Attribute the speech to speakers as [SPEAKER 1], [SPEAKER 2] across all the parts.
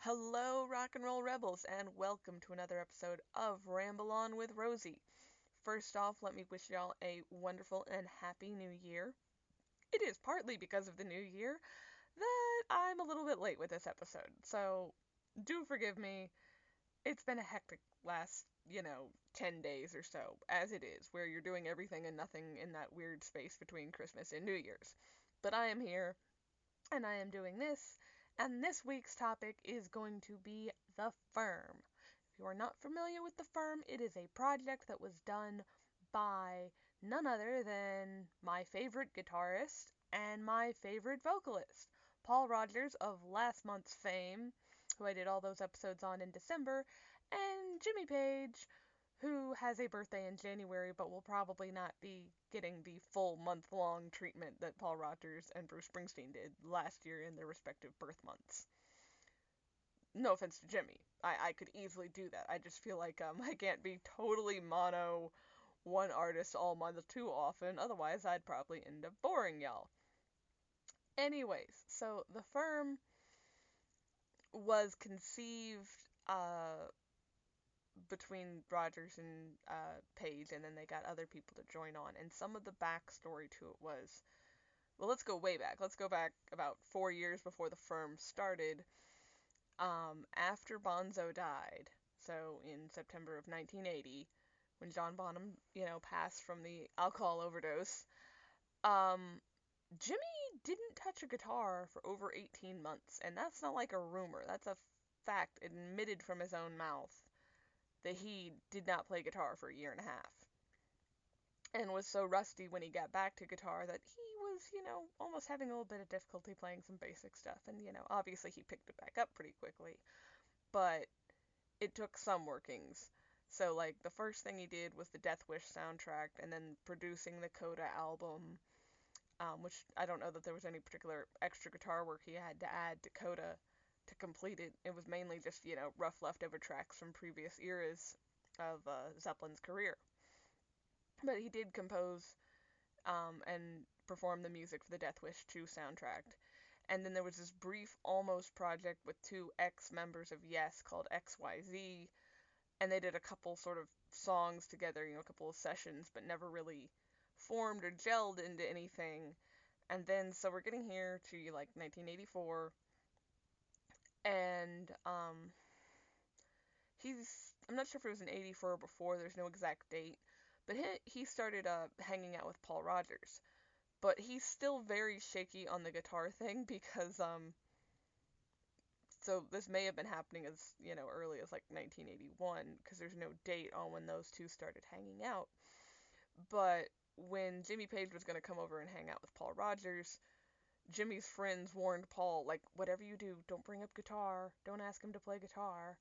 [SPEAKER 1] Hello, rock and roll rebels, and welcome to another episode of Ramble On with Rosie. First off, let me wish y'all a wonderful and happy new year. It is partly because of the new year that I'm a little bit late with this episode, so do forgive me. It's been a hectic last, 10 days or so, as it is, where you're doing everything and nothing in that weird space between Christmas and New Year's. But I am here, and I am doing this. And this week's topic is going to be The Firm. If you are not familiar with The Firm, it is a project that was done by none other than my favorite guitarist and my favorite vocalist, Paul Rodgers of last month's fame, who I did all those episodes on in December, and Jimmy Page, who has a birthday in January but will probably not be getting the full month-long treatment that Paul Rodgers and Bruce Springsteen did last year in their respective birth months. No offense to Jimmy. I could easily do that. I just feel like I can't be totally mono one artist all month too often, otherwise I'd probably end up boring y'all. Anyways, so The Firm was conceived between Rodgers and Page, and then they got other people to join on. And some of the backstory to it was, well, let's go way back. Let's go back about 4 years before the firm started. After Bonzo died, so in September of 1980, when John Bonham, passed from the alcohol overdose, Jimmy didn't touch a guitar for over 18 months. And that's not like a rumor. That's a fact admitted from his own mouth, that he did not play guitar for a year and a half, and was so rusty when he got back to guitar that he was, almost having a little bit of difficulty playing some basic stuff, and, obviously he picked it back up pretty quickly, but it took some workings. So, like, the first thing he did was the Death Wish soundtrack, and then producing the Coda album, which I don't know that there was any particular extra guitar work he had to add to Coda to complete it. It was mainly just, rough leftover tracks from previous eras of Zeppelin's career. But he did compose and perform the music for the Death Wish 2 soundtrack. And then there was this brief almost project with two ex-members of Yes called XYZ, and they did a couple sort of songs together, a couple of sessions, but never really formed or gelled into anything. And then, so we're getting here to, 1984, and I'm not sure if it was in 84 or before, there's no exact date, but he started hanging out with Paul Rodgers. But he's still very shaky on the guitar thing because, so this may have been happening as, early as like 1981, because there's no date on when those two started hanging out. But when Jimmy Page was going to come over and hang out with Paul Rodgers, Jimmy's friends warned Paul, like, whatever you do, don't bring up guitar, don't ask him to play guitar.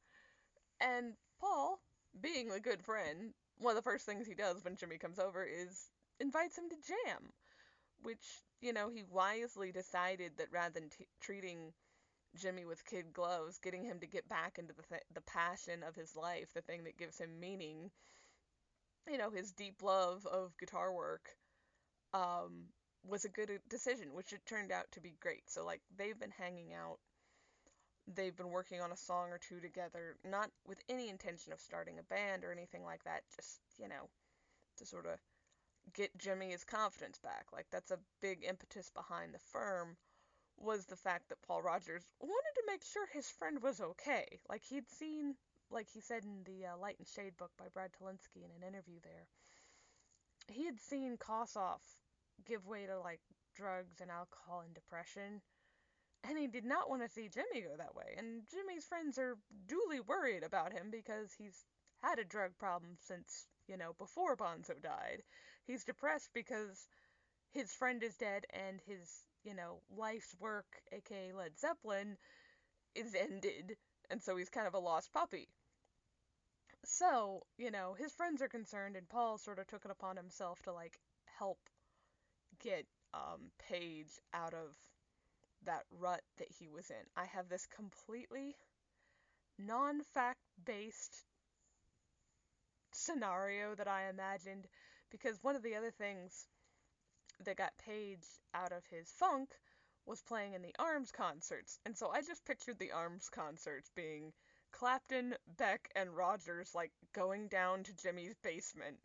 [SPEAKER 1] And Paul, being a good friend, one of the first things he does when Jimmy comes over is invites him to jam, which, he wisely decided that rather than treating Jimmy with kid gloves, getting him to get back into the passion of his life, the thing that gives him meaning, his deep love of guitar work, was a good decision, which it turned out to be great. So, like, they've been hanging out, they've been working on a song or two together, not with any intention of starting a band or anything like that, just, to sort of get Jimmy his confidence back. Like, that's a big impetus behind The Firm, was the fact that Paul Rodgers wanted to make sure his friend was okay. Like, he'd seen, like he said in the Light and Shade book by Brad Talinsky in an interview there, he had seen Kossoff give way to, like, drugs and alcohol and depression, and he did not want to see Jimmy go that way. And Jimmy's friends are duly worried about him because he's had a drug problem since, before Bonzo died. He's depressed because his friend is dead and his, life's work, aka Led Zeppelin, is ended, and so he's kind of a lost puppy. So, his friends are concerned, and Paul sort of took it upon himself to, like, help get Page out of that rut that he was in. I have this completely non-fact-based scenario that I imagined, because one of the other things that got Page out of his funk was playing in the Arms concerts. And so I just pictured the Arms concerts being Clapton, Beck, and Rodgers, like, going down to Jimmy's basement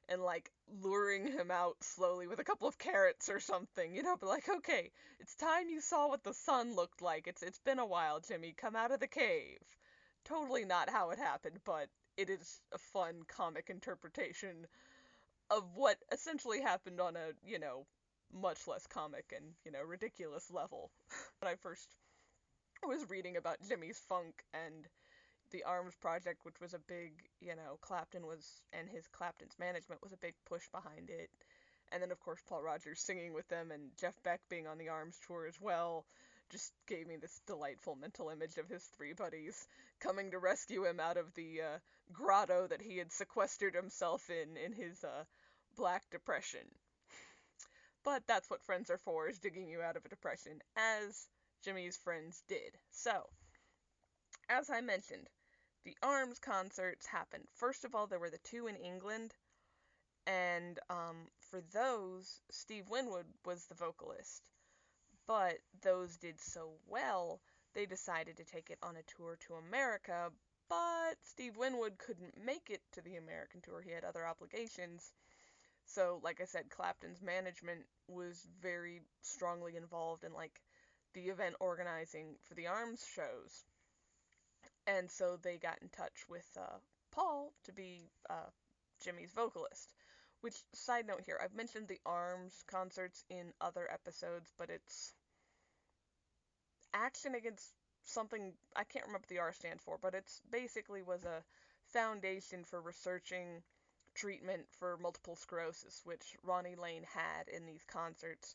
[SPEAKER 1] and, like, luring him out slowly with a couple of carrots or something, but like, okay, it's time you saw what the sun looked like. It's been a while, Jimmy. Come out of the cave. Totally not how it happened, but it is a fun comic interpretation of what essentially happened on a, much less comic and, ridiculous level. When I first was reading about Jimmy's funk and the Arms project, which was a big, Clapton's management was a big push behind it. And then, of course, Paul Rodgers singing with them and Jeff Beck being on the Arms tour as well just gave me this delightful mental image of his three buddies coming to rescue him out of the grotto that he had sequestered himself in his Black Depression. But that's what friends are for, is digging you out of a depression, as Jimmy's friends did. So, as I mentioned, the Arms concerts happened. First of all, there were the two in England, and for those, Steve Winwood was the vocalist. But those did so well, they decided to take it on a tour to America, but Steve Winwood couldn't make it to the American tour. He had other obligations. So, like I said, Clapton's management was very strongly involved in, like, the event organizing for the Arms shows. And so they got in touch with Paul to be Jimmy's vocalist. Which, side note here, I've mentioned the Arms concerts in other episodes, but it's Action Against something, I can't remember what the R stands for, but it's basically was a foundation for researching treatment for multiple sclerosis, which Ronnie Lane had in these concerts,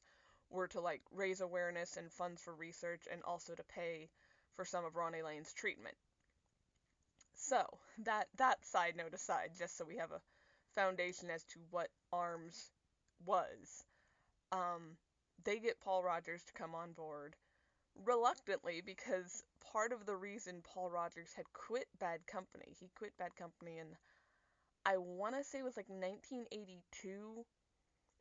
[SPEAKER 1] were to, like, raise awareness and funds for research and also to pay for some of Ronnie Lane's treatment. So, that side note aside, just so we have a foundation as to what Arms was, they get Paul Rodgers to come on board reluctantly, because part of the reason Paul Rodgers had quit Bad Company, he quit Bad Company in, I want to say it was like 1982.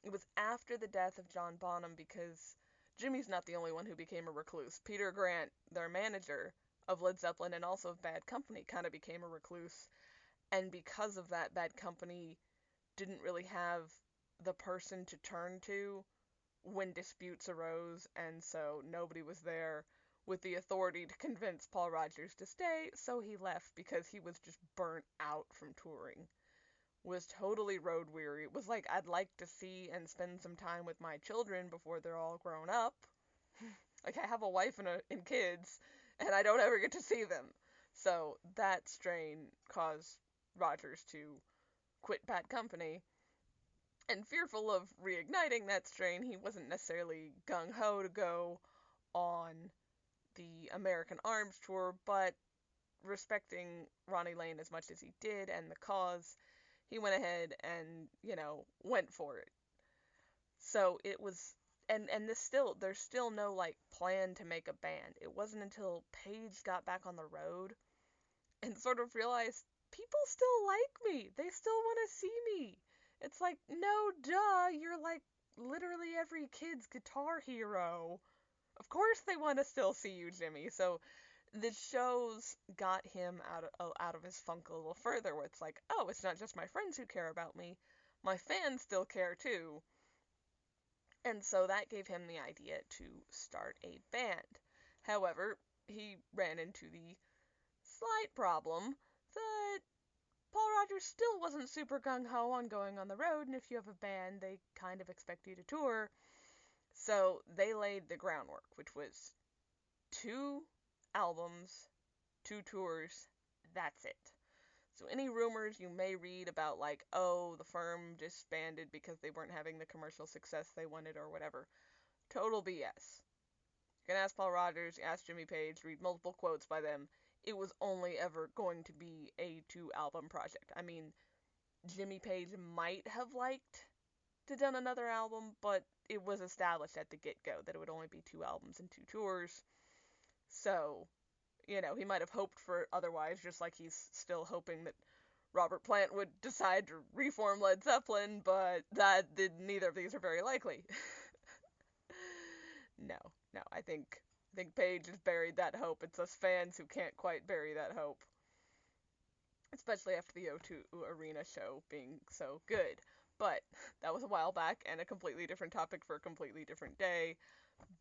[SPEAKER 1] It was after the death of John Bonham, because Jimmy's not the only one who became a recluse. Peter Grant, their manager of Led Zeppelin and also of Bad Company, kind of became a recluse. And because of that, Bad Company didn't really have the person to turn to when disputes arose, and so nobody was there with the authority to convince Paul Rodgers to stay, so he left because he was just burnt out from touring. Was totally road weary. It was like, I'd like to see and spend some time with my children before they're all grown up. Like, I have a wife and kids, and I don't ever get to see them. So that strain caused Rodgers to quit Bad Company. And fearful of reigniting that strain, he wasn't necessarily gung-ho to go on the American Arms tour, but respecting Ronnie Lane as much as he did and the cause, he went ahead and, went for it. So it was, and there's still no, like, plan to make a band. It wasn't until Page got back on the road and sort of realized, people still like me. They still want to see me. It's like, no, duh, you're like literally every kid's guitar hero. Of course they want to still see you, Jimmy. So the shows got him out of his funk a little further, where it's like, oh, it's not just my friends who care about me. My fans still care too. And so that gave him the idea to start a band. However, he ran into the slight problem that Paul Rodgers still wasn't super gung-ho on going on the road, and if you have a band, they kind of expect you to tour. So they laid the groundwork, which was 2 albums, 2 tours, that's it. So any rumors you may read about, like, oh, the firm disbanded because they weren't having the commercial success they wanted or whatever, total BS. You can ask Paul Rodgers, ask Jimmy Page, read multiple quotes by them. It was only ever going to be a 2-album project. I mean, Jimmy Page might have liked to done another album, but it was established at the get-go that it would only be 2 albums and 2 tours. So, he might have hoped for otherwise, just like he's still hoping that Robert Plant would decide to reform Led Zeppelin, but neither of these are very likely. No. No, I think Page has buried that hope. It's us fans who can't quite bury that hope. Especially after the O2 Arena show being so good. But that was a while back and a completely different topic for a completely different day.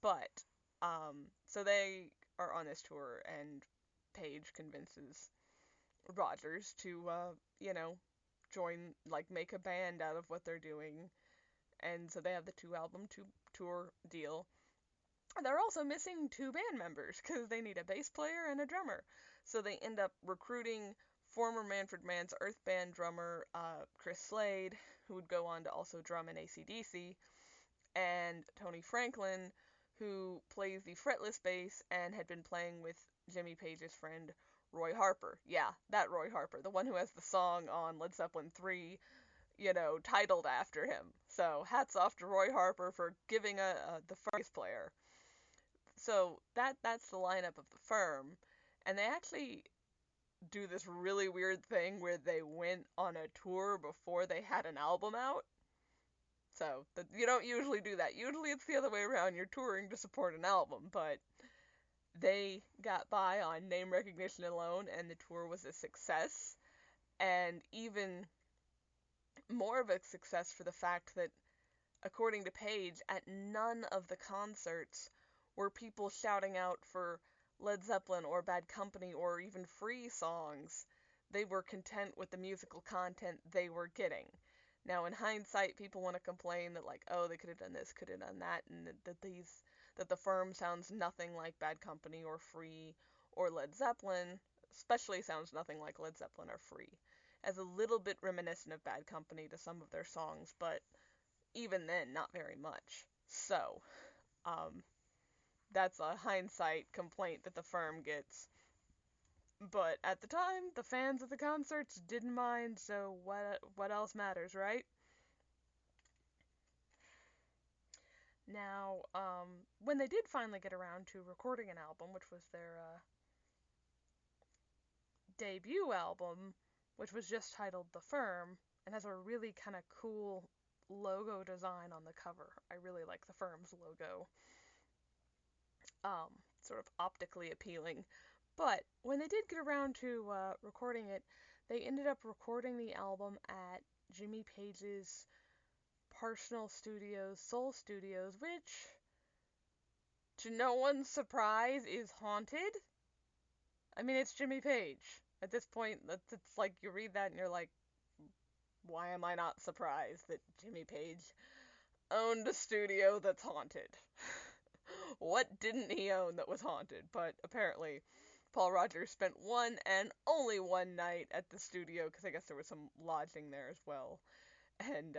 [SPEAKER 1] But so they are on this tour, and Page convinces Rodgers to join, like, make a band out of what they're doing. And so they have the tour deal. They're also missing two band members because they need a bass player and a drummer. So they end up recruiting former Manfred Mann's Earth Band drummer, Chris Slade, who would go on to also drum in AC/DC, and Tony Franklin, who plays the fretless bass and had been playing with Jimmy Page's friend Roy Harper. Yeah, that Roy Harper, the one who has the song on Led Zeppelin 3, titled after him. So hats off to Roy Harper for giving the first player. So that's the lineup of the Firm, and they actually do this really weird thing where they went on a tour before they had an album out. So you don't usually do that. Usually it's the other way around. You're touring to support an album, but they got by on name recognition alone, and the tour was a success. And even more of a success for the fact that, according to Page, at none of the concerts were people shouting out for Led Zeppelin or Bad Company or even Free songs. They were content with the musical content they were getting. Now, in hindsight, people want to complain that, like, oh, they could have done this, could have done that, and that the Firm sounds nothing like Bad Company or Free or Led Zeppelin, especially sounds nothing like Led Zeppelin or Free, as a little bit reminiscent of Bad Company to some of their songs, but even then, not very much. So, that's a hindsight complaint that the Firm gets. But at the time, the fans of the concerts didn't mind, so what else matters, right? Now, when they did finally get around to recording an album, which was their debut album, which was just titled The Firm, and has a really kind of cool logo design on the cover. I really like the Firm's logo. Sort of optically appealing. But when they did get around to recording it, they ended up recording the album at Jimmy Page's personal studios, Soul Studios, which, to no one's surprise, is haunted. I mean, it's Jimmy Page. At this point, it's like you read that and you're like, why am I not surprised that Jimmy Page owned a studio that's haunted? What didn't he own that was haunted? But apparently, Paul Rodgers spent one and only one night at the studio, because I guess there was some lodging there as well, and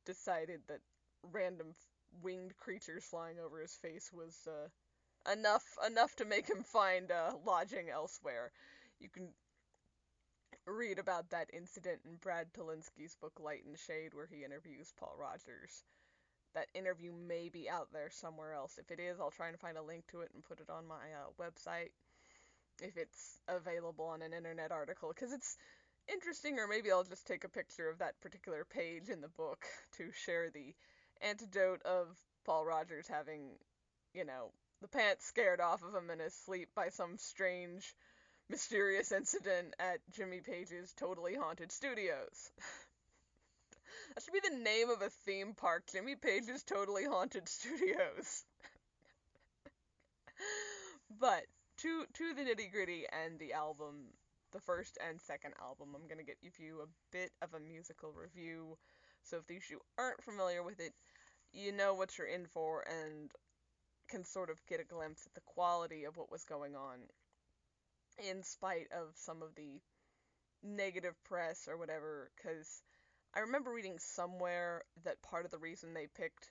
[SPEAKER 1] decided that random winged creatures flying over his face was enough to make him find lodging elsewhere. You can read about that incident in Brad Tolinski's book Light and Shade, where he interviews Paul Rodgers. That interview may be out there somewhere else. If it is, I'll try and find a link to it and put it on my website, if it's available on an internet article, because it's interesting. Or maybe I'll just take a picture of that particular page in the book to share the anecdote of Paul Rodgers having, the pants scared off of him in his sleep by some strange, mysterious incident at Jimmy Page's totally haunted studios. That should be the name of a theme park, Jimmy Page's Totally Haunted Studios. But to the nitty gritty and the album, the first and second album, I'm gonna give you a bit of a musical review. So if you aren't familiar with it, you know what you're in for and can sort of get a glimpse at the quality of what was going on, in spite of some of the negative press or whatever. Because I remember reading somewhere that part of the reason they picked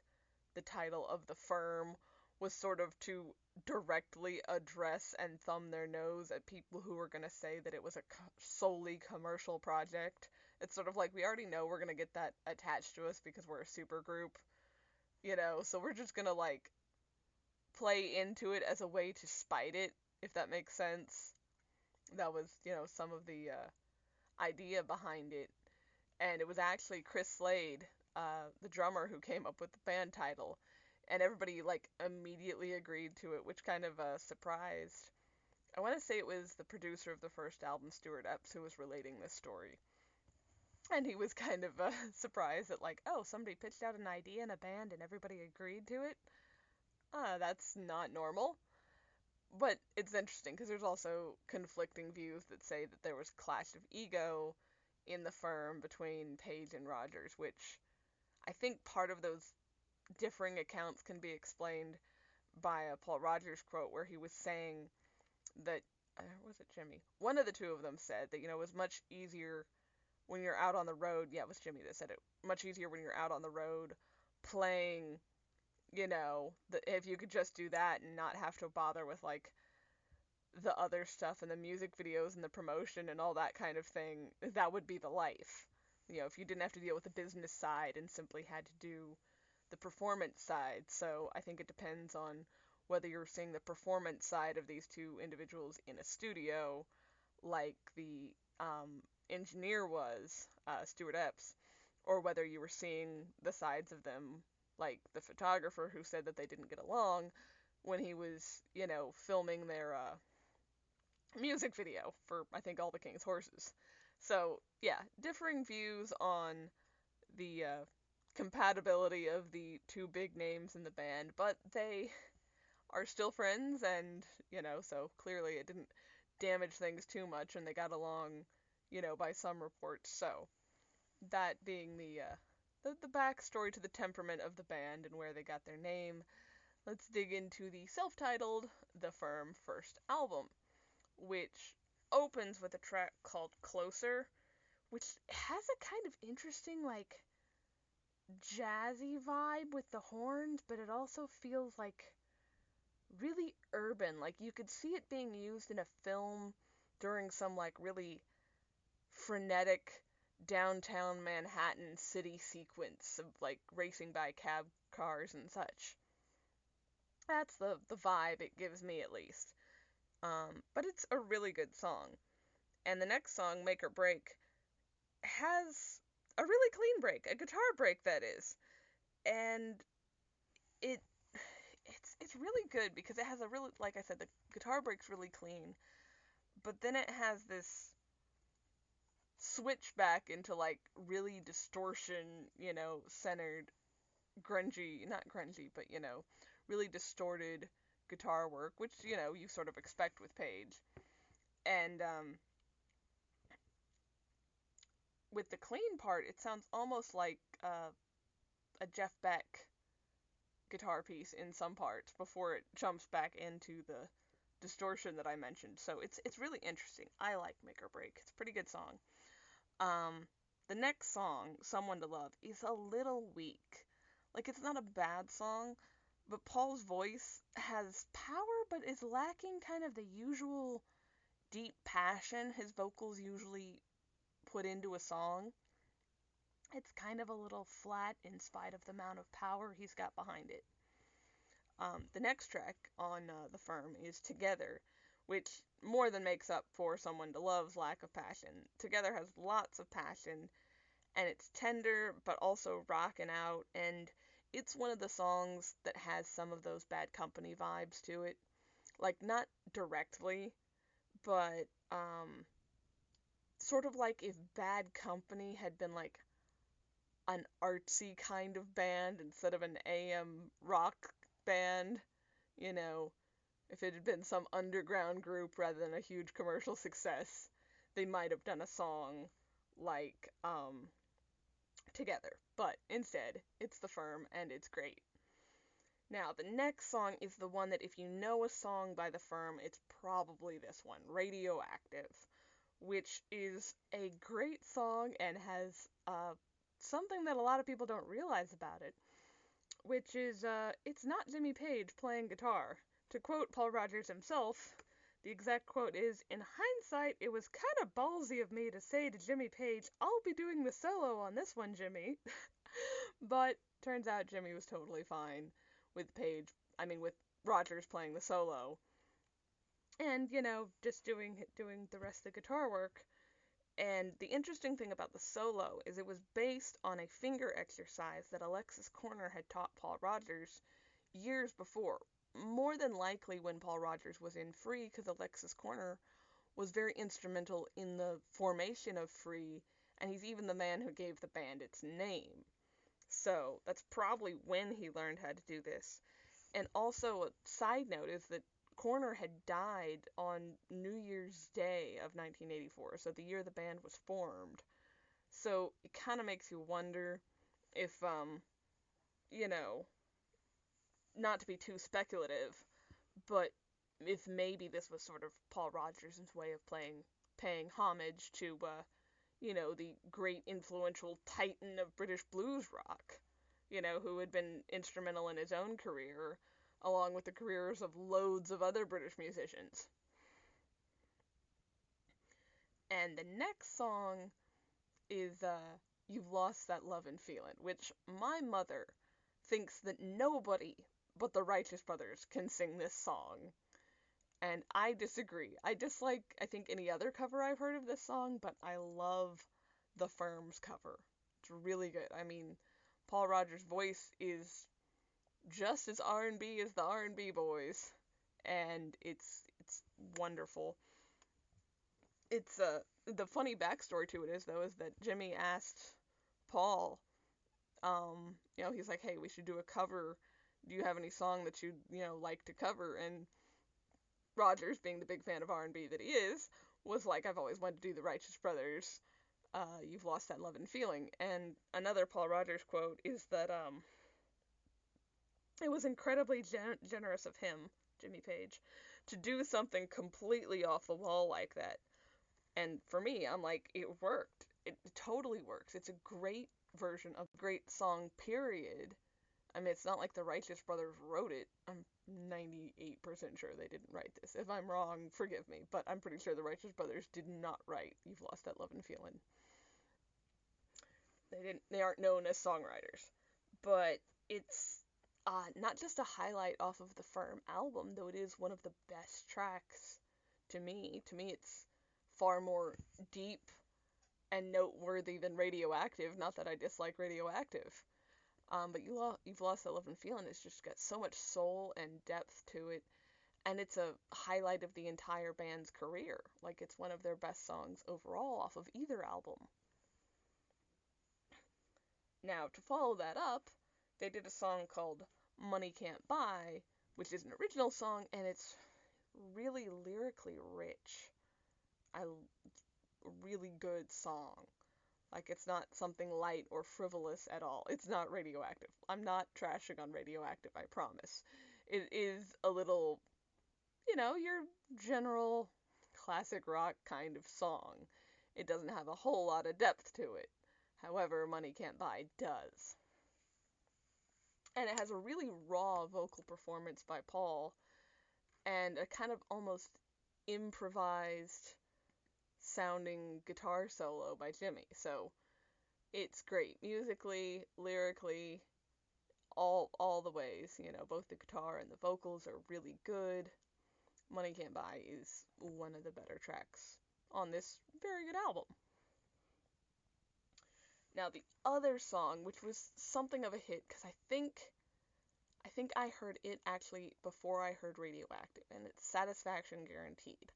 [SPEAKER 1] the title of The Firm was sort of to directly address and thumb their nose at people who were going to say that it was a solely commercial project. It's sort of like, we already know we're going to get that attached to us because we're a super group, so we're just going to, like, play into it as a way to spite it, if that makes sense. That was, some of the idea behind it. And it was actually Chris Slade, the drummer, who came up with the band title. and everybody like immediately agreed to it, which kind of surprised. I want to say it was the producer of the first album, Stuart Epps, who was relating this story. And he was kind of surprised that, like, oh, somebody pitched out an idea in a band and everybody agreed to it. That's not normal. But it's interesting because there's also conflicting views that say that there was clash of ego in the firm between Page and Rodgers, which I think part of those differing accounts can be explained by a Paul Rodgers quote where he was saying that, was it Jimmy? One of the two of them said that, it was much easier when you're out on the road. Yeah, it was Jimmy that said it. Much easier when you're out on the road playing, if you could just do that and not have to bother with, like, the other stuff and the music videos and the promotion and all that kind of thing, that would be the life. If you didn't have to deal with the business side and simply had to do the performance side. So I think it depends on whether you're seeing the performance side of these two individuals in a studio, like the engineer was, Stuart Epps, or whether you were seeing the sides of them, like the photographer who said that they didn't get along when he was, filming their music video for, I think, All the King's Horses. So, yeah, differing views on the compatibility of the two big names in the band, but they are still friends, and, so clearly it didn't damage things too much, and they got along, by some reports. So, that being the backstory to the temperament of the band and where they got their name, let's dig into the self-titled The Firm first album, which opens with a track called Closer, which has a kind of interesting, like, jazzy vibe with the horns, but it also feels like really urban. Like, you could see it being used in a film during some, like, really frenetic downtown Manhattan city sequence of, like, racing by cab cars and such. That's the vibe it gives me, at least. But it's a really good song. And the next song, Make or Break, has a really clean break, a guitar break, that is. And it it's really good because it has a really, like I said, the guitar break's really clean, but then it has this switch back into, like, really distortion, centered grungy, not grungy, but, really distorted guitar work, which, you sort of expect with Page. And with the clean part, it sounds almost like a Jeff Beck guitar piece in some parts before it jumps back into the distortion that I mentioned. So it's really interesting. I like Make or Break. It's a pretty good song. The next song, Someone to Love, is a little weak. Like, it's not a bad song, but Paul's voice has power, but is lacking kind of the usual deep passion his vocals usually put into a song. It's kind of a little flat in spite of the amount of power he's got behind it. The next track on The Firm is Together, which more than makes up for Someone to Love's lack of passion. Together has lots of passion, and it's tender, but also rocking out, and it's one of the songs that has some of those Bad Company vibes to it. Like, not directly, but sort of like if Bad Company had been, like, an artsy kind of band instead of an AM rock band, if it had been some underground group rather than a huge commercial success, they might have done a song like Together. But instead, it's The Firm, and it's great. Now, the next song is the one that if you know a song by The Firm, it's probably this one, Radioactive, which is a great song and has something that a lot of people don't realize about it, which is it's not Jimmy Page playing guitar. To quote Paul Rodgers himself, the exact quote is, "In hindsight, it was kind of ballsy of me to say to Jimmy Page, 'I'll be doing the solo on this one, Jimmy.'" But turns out Jimmy was totally fine with with Rodgers playing the solo. And, just doing the rest of the guitar work. And the interesting thing about the solo is it was based on a finger exercise that Alexis Corner had taught Paul Rodgers years before. More than likely when Paul Rodgers was in Free, because Alexis Corner was very instrumental in the formation of Free, and he's even the man who gave the band its name. So that's probably when he learned how to do this. And also, a side note is that Corner had died on New Year's Day of 1984, so the year the band was formed. So it kind of makes you wonder if, you know, not to be too speculative, but if maybe this was sort of Paul Rodgers' way of paying homage to, the great influential titan of British blues rock, who had been instrumental in his own career, along with the careers of loads of other British musicians. And the next song is You've Lost That Lovin' Feelin', which my mother thinks that nobody but the Righteous Brothers can sing this song. And I disagree. I dislike, I think, any other cover I've heard of this song, but I love the Firms cover. It's really good. I mean, Paul Rodgers' voice is just as R&B as the R&B boys, and it's wonderful. It's the funny backstory to it is that Jimmy asked Paul, he's like, hey, we should do a cover. Do you have any song that you'd like to cover? And Rodgers, being the big fan of R&B that he is, was like, I've always wanted to do the Righteous Brothers. You've Lost That Lovin' Feeling. And another Paul Rodgers quote is that it was incredibly generous of him, Jimmy Page, to do something completely off the wall like that. And for me, I'm like, it worked. It totally works. It's a great version of a great song, period. I mean, it's not like the Righteous Brothers wrote it. I'm 98% sure they didn't write this. If I'm wrong, forgive me, but I'm pretty sure the Righteous Brothers did not write You've Lost That Lovin' Feelin'. They aren't known as songwriters. But it's not just a highlight off of the Firm album, though it is one of the best tracks to me. To me, it's far more deep and noteworthy than Radioactive. Not that I dislike Radioactive. But You've Lost That Lovin' Feelin'. It's just got so much soul and depth to it. And it's a highlight of the entire band's career. Like, it's one of their best songs overall off of either album. Now, to follow that up, they did a song called Money Can't Buy, which is an original song, and it's really lyrically rich. A really good song. Like, it's not something light or frivolous at all. It's not Radioactive. I'm not trashing on Radioactive, I promise. It is a little, your general classic rock kind of song. It doesn't have a whole lot of depth to it. However, Money Can't Buy does. And it has a really raw vocal performance by Paul, and a kind of almost improvised sounding guitar solo by Jimmy. So it's great musically, lyrically, all the ways. Both the guitar and the vocals are really good. Money Can't Buy is one of the better tracks on this very good album. Now, the other song, which was something of a hit, because I think I heard it actually before I heard Radioactive, and it's Satisfaction Guaranteed.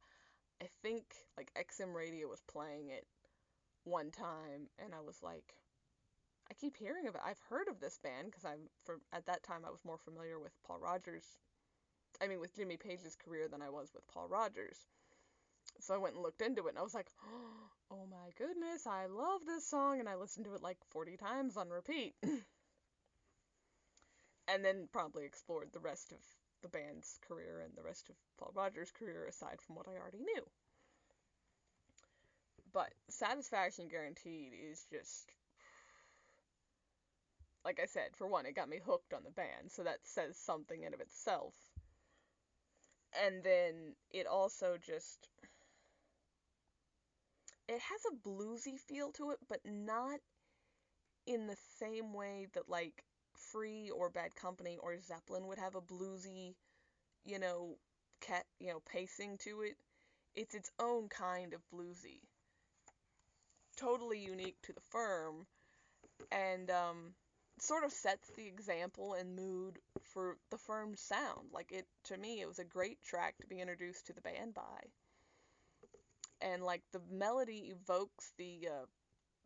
[SPEAKER 1] I think, like, XM Radio was playing it one time, and I was like, I keep hearing of it. I've heard of this band, because at that time I was more familiar with with Jimmy Page's career than I was with Paul Rodgers. So I went and looked into it, and I was like, oh my goodness, I love this song, and I listened to it like 40 times on repeat. And then promptly explored the rest of the band's career and the rest of Paul Rodgers' career aside from what I already knew. But Satisfaction Guaranteed is just, like I said, for one, it got me hooked on the band, so that says something in of itself. And then it also just, it has a bluesy feel to it, but not in the same way that, like, Free or Bad Company or Zeppelin would have a bluesy, pacing to it. It's its own kind of bluesy. Totally unique to the Firm. And sort of sets the example and mood for the firm's sound. Like, to me, it was a great track to be introduced to the band by. And, like, the melody evokes the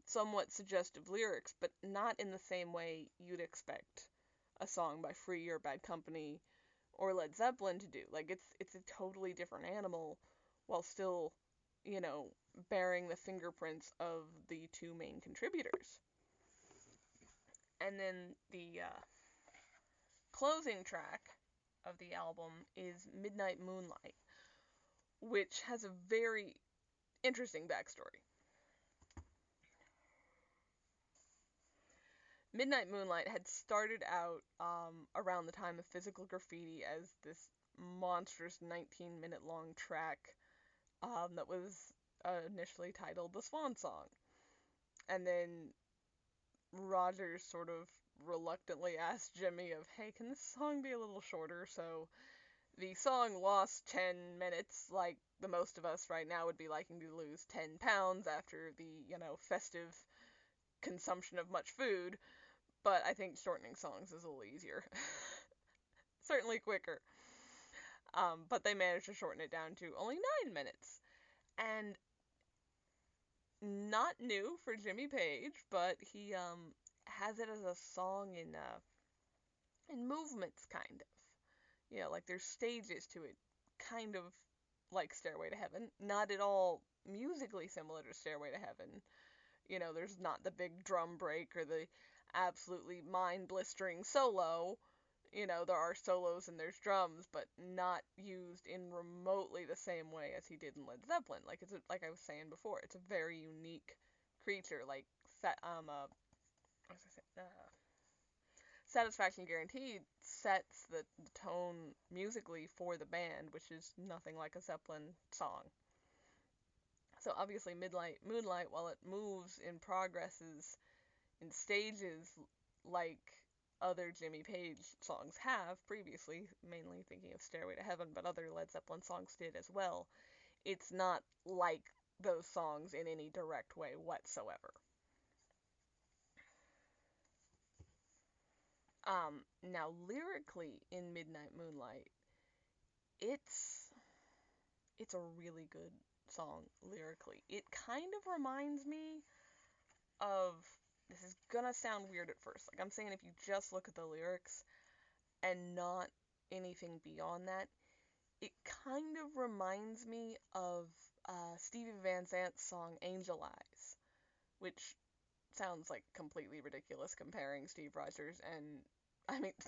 [SPEAKER 1] somewhat suggestive lyrics, but not in the same way you'd expect a song by Free or Bad Company or Led Zeppelin to do. Like, it's a totally different animal, while still, bearing the fingerprints of the two main contributors. And then the closing track of the album is Midnight Moonlight, which has a very interesting backstory. Midnight Moonlight had started out around the time of Physical Graffiti as this monstrous 19-minute long track that was initially titled the Swan Song. And then Rodgers sort of reluctantly asked Jimmy of, hey, can this song be a little shorter? So the song lost 10 minutes, like the most of us right now would be liking to lose 10 pounds after the, festive consumption of much food. But I think shortening songs is a little easier. Certainly quicker. But they managed to shorten it down to only 9 minutes. And not new for Jimmy Page, but he has it as a song in movements, kind of. Like there's stages to it, kind of like Stairway to Heaven. Not at all musically similar to Stairway to Heaven. There's not the big drum break or the absolutely mind-blistering solo. There are solos and there's drums, but not used in remotely the same way as he did in Led Zeppelin. Like like I was saying before, it's a very unique creature. Like Satisfaction Guaranteed sets the tone musically for the band, which is nothing like a Zeppelin song. So obviously Moonlight, while it moves in progresses in stages like other Jimmy Page songs have previously, mainly thinking of Stairway to Heaven, but other Led Zeppelin songs did as well, it's not like those songs in any direct way whatsoever. Now lyrically in Midnight Moonlight, it's a really good song lyrically. It kind of reminds me of, this is gonna sound weird at first, like I'm saying, if you just look at the lyrics and not anything beyond that, it kind of reminds me of Stevie Van Zant's song Angel Eyes, which sounds like completely ridiculous comparing Steve Rodgers and,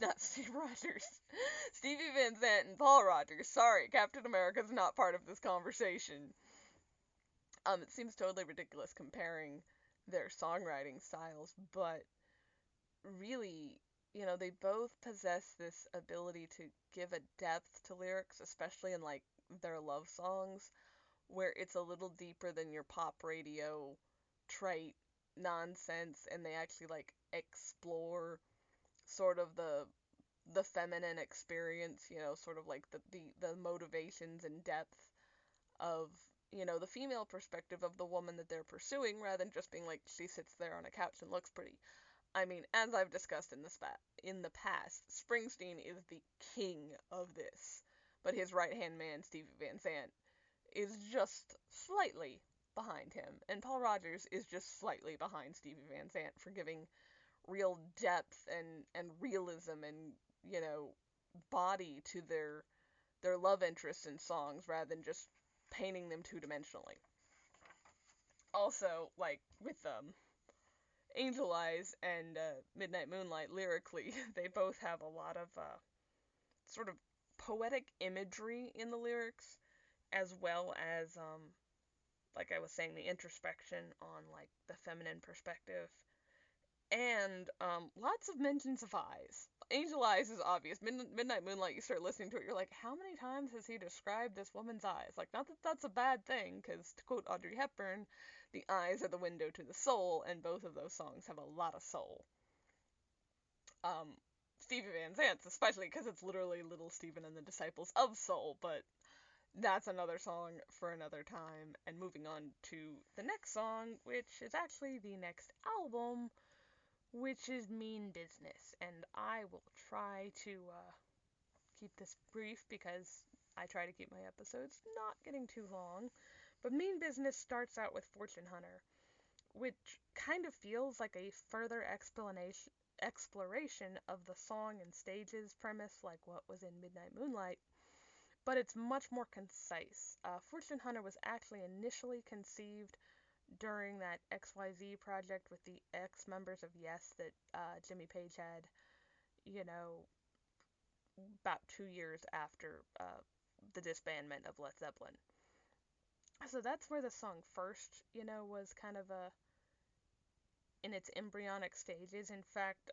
[SPEAKER 1] not Steve Rodgers, Stevie Van Zant and Paul Rodgers. Sorry, Captain America's not part of this conversation. It seems totally ridiculous comparing their songwriting styles, but really, they both possess this ability to give a depth to lyrics, especially in, like, their love songs, where it's a little deeper than your pop radio trite nonsense, and they actually, like, explore sort of the feminine experience, sort of like the motivations and depth of, the female perspective of the woman that they're pursuing, rather than just being like, she sits there on a couch and looks pretty. As I've discussed in the past, Springsteen is the king of this, but his right-hand man, Stevie Van Zandt, is just slightly behind him, and Paul Rodgers is just slightly behind Stevie Van Zandt for giving real depth and realism and, body to their love interests in songs, rather than just painting them two-dimensionally. Also, like, with Angel Eyes and Midnight Moonlight, lyrically, they both have a lot of sort of poetic imagery in the lyrics, as well as, like I was saying, the introspection on, like, the feminine perspective, and lots of mentions of eyes. Angel Eyes is obvious. Midnight Moonlight, you start listening to it, you're like, how many times has he described this woman's eyes? Like, not that that's a bad thing, because to quote Audrey Hepburn, the eyes are the window to the soul, and both of those songs have a lot of soul. Stevie Van Zant's especially, because it's literally Little Stephen and the Disciples of Soul, but that's another song for another time. And moving on to the next song, which is actually the next album, which is Mean Business. And I will try to keep this brief because I try to keep my episodes not getting too long. But Mean Business starts out with Fortune Hunter, which kind of feels like a further exploration of the song and stages premise, like what was in Midnight Moonlight, but it's much more concise. Fortune Hunter was actually initially conceived during that XYZ project with the ex members of Yes that Jimmy Page had, you know, about 2 years after the disbandment of Led Zeppelin. So that's where the song first, was kind of in its embryonic stages. In fact,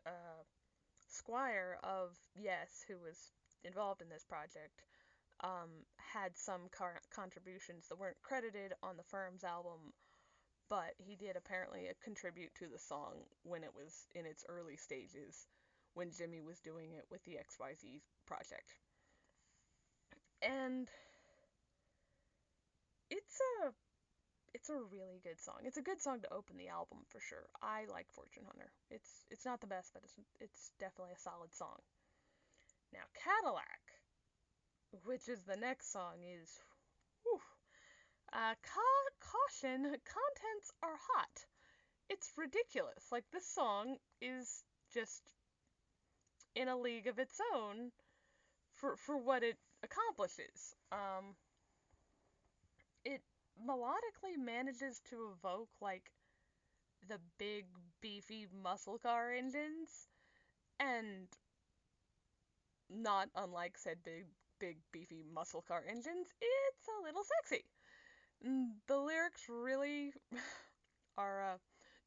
[SPEAKER 1] Squire of Yes, who was involved in this project, had some contributions that weren't credited on the Firm's album, but he did apparently contribute to the song when it was in its early stages, when Jimmy was doing it with the XYZ project. And it's a really good song. It's a good song to open the album for sure. I like Fortune Hunter. It's not the best, but it's definitely a solid song. Now Cadillac, which is the next song, is whew, caution, contents are hot. It's ridiculous. Like, this song is just in a league of its own for what it accomplishes. It melodically manages to evoke, like, the big, beefy muscle car engines, and not unlike said big, beefy muscle car engines, it's a little sexy. The lyrics really are,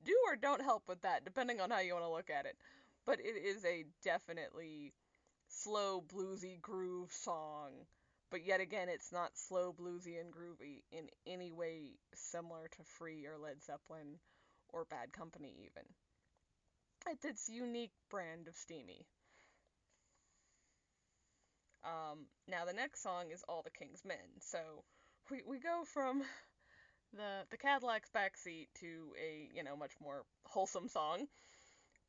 [SPEAKER 1] do or don't help with that, depending on how you want to look at it. But it is a definitely slow, bluesy groove song. But yet again, it's not slow, bluesy, and groovy in any way similar to Free or Led Zeppelin or Bad Company, even. It's its unique brand of steamy. Now, the next song is All the King's Men. So, we go from the Cadillac's backseat to a, much more wholesome song.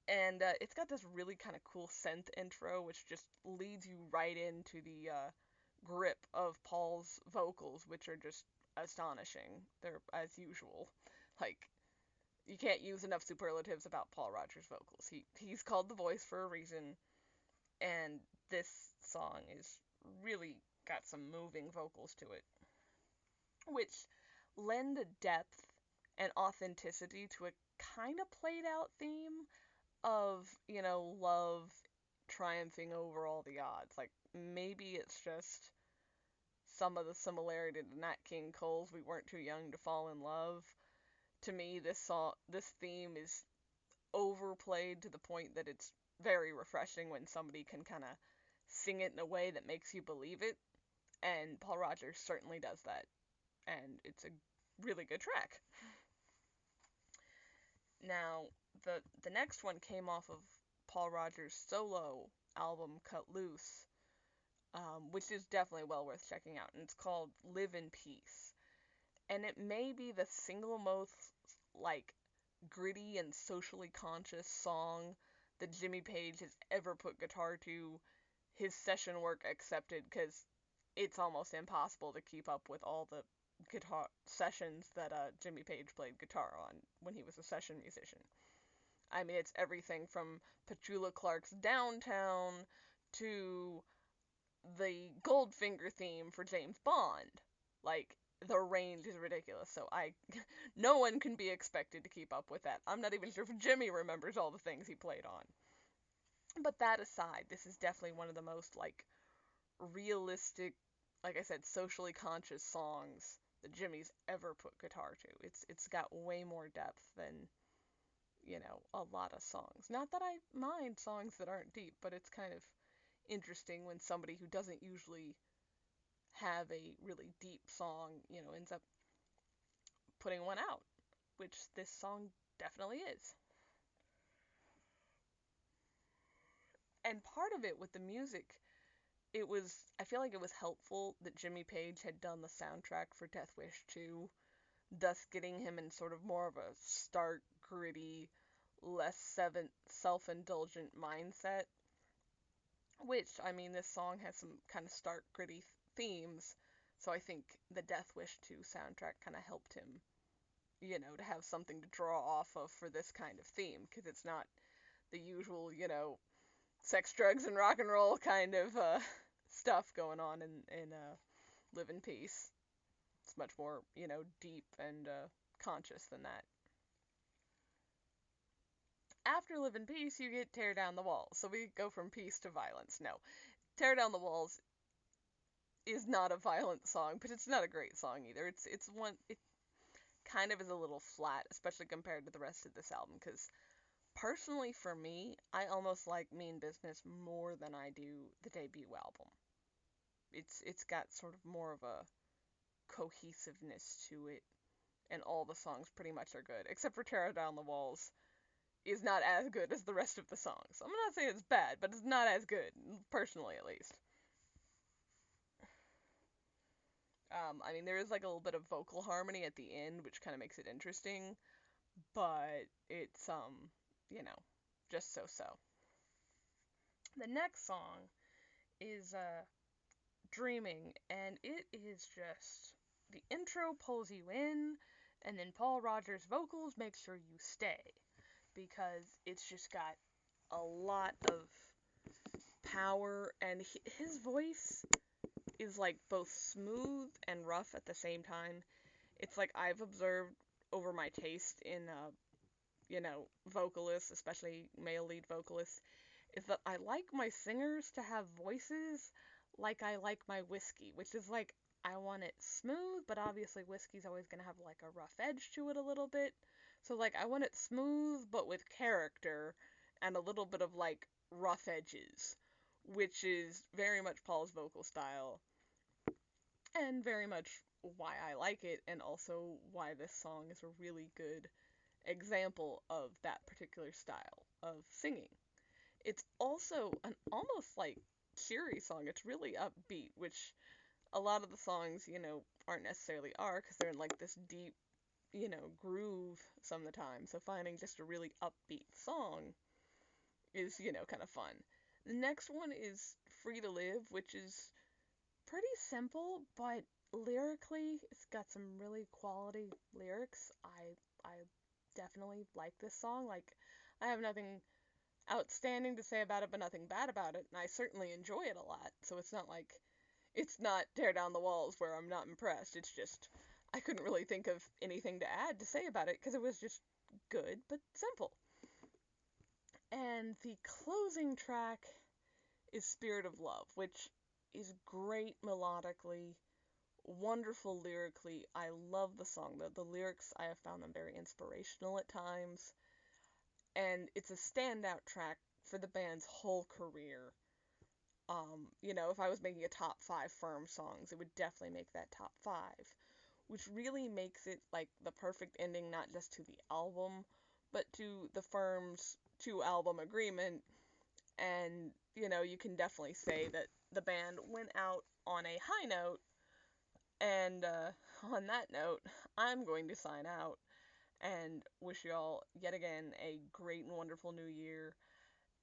[SPEAKER 1] And it's got this really kind of cool synth intro, which just leads you right into the grip of Paul's vocals, which are just astonishing. They're as usual. Like, you can't use enough superlatives about Paul Rodgers' vocals. He's called the voice for a reason, and this song is really got some moving vocals to it, which lend a depth and authenticity to a kind of played out theme of, love triumphing over all the odds. Like, maybe it's just some of the similarity to Nat King Cole's We Weren't Too Young to Fall in Love. To me, this theme is overplayed to the point that it's very refreshing when somebody can kind of sing it in a way that makes you believe it. And Paul Rodgers certainly does that. And it's a really good track. Now, the next one came off of Paul Rodgers' solo album Cut Loose, which is definitely well worth checking out, and it's called Live in Peace. And it may be the single most, like, gritty and socially conscious song that Jimmy Page has ever put guitar to, his session work accepted, because it's almost impossible to keep up with all the guitar sessions that Jimmy Page played guitar on when he was a session musician. I mean, it's everything from Petula Clark's Downtown to the Goldfinger theme for James Bond. Like, the range is ridiculous, so no one can be expected to keep up with that. I'm not even sure if Jimmy remembers all the things he played on. But that aside, this is definitely one of the most, like, realistic, like I said, socially conscious songs that Jimmy's ever put guitar to. It's got way more depth than, a lot of songs. Not that I mind songs that aren't deep, but it's kind of interesting when somebody who doesn't usually have a really deep song, ends up putting one out, which this song definitely is. And part of it with the music, I feel like it was helpful that Jimmy Page had done the soundtrack for Death Wish 2, thus getting him in sort of more of a stark, gritty, less self-indulgent mindset, which, I mean, this song has some kind of stark, gritty themes, so I think the Death Wish 2 soundtrack kind of helped him, to have something to draw off of for this kind of theme, because it's not the usual, sex, drugs, and rock and roll kind of stuff going on in Live in Peace. It's much more, deep and conscious than that. After Live in Peace, you get Tear Down the Walls. So we go from peace to violence. No, Tear Down the Walls is not a violent song, but it's not a great song either. It's one, it kind of is a little flat, especially compared to the rest of this album, because personally for me, I almost like Mean Business more than I do the debut album. It's got sort of more of a cohesiveness to it, and all the songs pretty much are good, except for Tear Down the Walls is not as good as the rest of the songs. I'm not saying it's bad, but it's not as good, personally at least. I mean, there is like a little bit of vocal harmony at the end, which kind of makes it interesting, but it's, just so-so. The next song is, Dreaming, and it is just, the intro pulls you in, and then Paul Rodgers' vocals make sure you stay, because it's just got a lot of power, and his voice is like both smooth and rough at the same time. It's like I've observed over my taste in, vocalists, especially male lead vocalists, is that I like my singers to have voices like I like my whiskey, which is like I want it smooth, but obviously whiskey's always gonna have like a rough edge to it a little bit. So like I want it smooth but with character and a little bit of like rough edges, which is very much Paul's vocal style and very much why I like it, and also why this song is a really good example of that particular style of singing. It's also an almost like cheery song. It's really upbeat, which a lot of the songs, aren't necessarily are, because they're in like this deep, groove some of the time. So finding just a really upbeat song is, kind of fun. The next one is Free to Live, which is pretty simple, but lyrically, it's got some really quality lyrics. I definitely like this song. Like, I have nothing outstanding to say about it, but nothing bad about it, and I certainly enjoy it a lot. So it's not like it's not Tear Down the Walls where I'm not impressed. It's just I couldn't really think of anything to add to say about it because it was just good but simple. And the closing track is Spirit of Love, which is great melodically, wonderful lyrically. I love the song. The lyrics, I have found them very inspirational at times, and it's a standout track for the band's whole career. If I was making a top 5 Firm songs, it would definitely make that top 5, which really makes it like the perfect ending not just to the album, but to the Firm's 2-album agreement. And, you can definitely say that the band went out on a high note, and on that note, I'm going to sign out and wish y'all yet again a great and wonderful new year,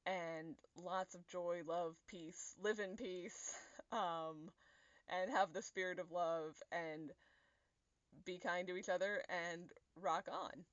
[SPEAKER 1] and lots of joy, love, peace, live in peace, and have the spirit of love, and be kind to each other, and rock on.